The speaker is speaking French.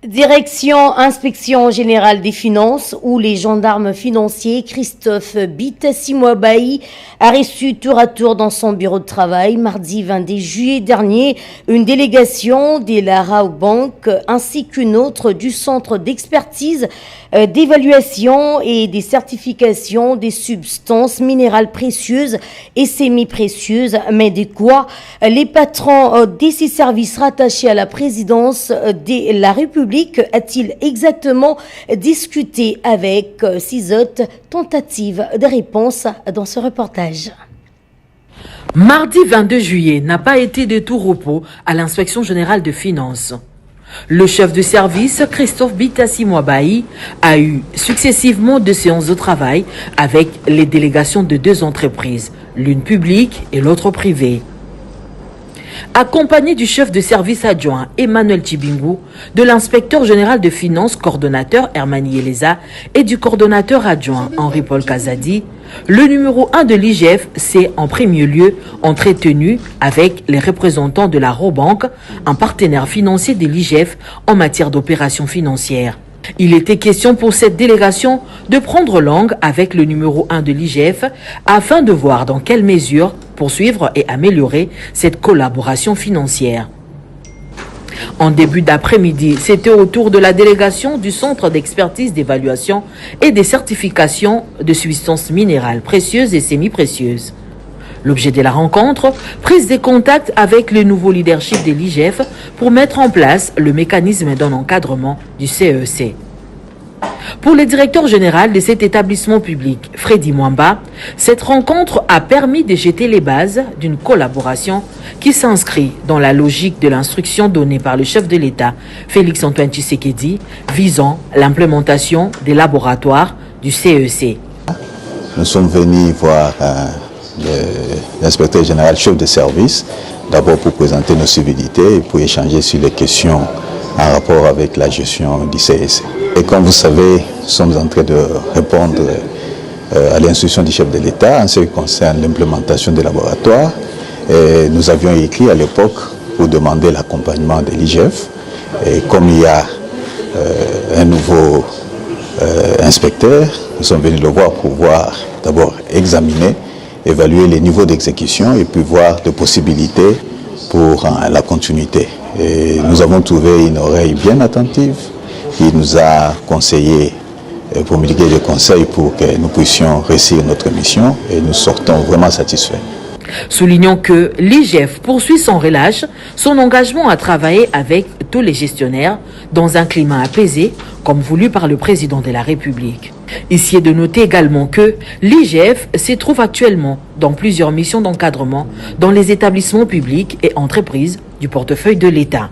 Direction Inspection Générale des Finances, où les gendarmes financiers Christophe Bitassi-Mouabaï a reçu tour à tour dans son bureau de travail mardi 22 juillet dernier une délégation de la Rabobank ainsi qu'une autre du Centre d'expertise, d'évaluation et des certifications des substances minérales précieuses et semi-précieuses, mais de quoi les patrons de ces services rattachés à la présidence de la République a-t-il exactement discuté avec Cisotte? Tentative de réponse dans ce reportage. Mardi 22 juillet n'a pas été de tout repos à l'inspection générale de finances. Le chef de service, Christophe Bitassi-Mouabaï, a eu successivement 2 séances de travail avec les délégations de 2 entreprises, l'une publique et l'autre privée. Accompagné du chef de service adjoint Emmanuel Tchibingou, de l'inspecteur général de finances coordonnateur Hermani Eleza et du coordonnateur adjoint Henri-Paul Kazadi, le numéro 1 de l'IGF s'est en premier lieu entretenu avec les représentants de la Rabobank, un partenaire financier de l'IGF en matière d'opérations financières. Il était question pour cette délégation de prendre langue avec le numéro 1 de l'IGF afin de voir dans quelle mesure poursuivre et améliorer cette collaboration financière. En début d'après-midi, c'était au tour de la délégation du Centre d'expertise d'évaluation et des certifications de substances minérales précieuses et semi-précieuses. L'objet de la rencontre, prise de contact avec le nouveau leadership de l'IGF pour mettre en place le mécanisme d'un encadrement du CEC. Pour le directeur général de cet établissement public, Freddy Mwamba, cette rencontre a permis de jeter les bases d'une collaboration qui s'inscrit dans la logique de l'instruction donnée par le chef de l'État, Félix-Antoine Tshisekedi, visant l'implémentation des laboratoires du CEC. Nous sommes venus voir l'inspecteur général chef de service, d'abord pour présenter nos civilités et pour échanger sur les questions en rapport avec la gestion du CEC. Et comme vous savez, nous sommes en train de répondre à l'instruction du chef de l'État en ce qui concerne l'implémentation des laboratoires. Et nous avions écrit à l'époque pour demander l'accompagnement de l'IGF. Et comme il y a un nouveau inspecteur, nous sommes venus le voir pour voir, d'abord examiner, évaluer les niveaux d'exécution et puis voir des possibilités pour la continuité. Et nous avons trouvé une oreille bien attentive qui nous a conseillé, promulgué des conseils pour que nous puissions réussir notre mission et nous sortons vraiment satisfaits. Soulignons que l'IGF poursuit sans relâche son engagement à travailler avec tous les gestionnaires dans un climat apaisé, comme voulu par le président de la République. Ici est de noter également que l'IGF se trouve actuellement dans plusieurs missions d'encadrement dans les établissements publics et entreprises du portefeuille de l'État.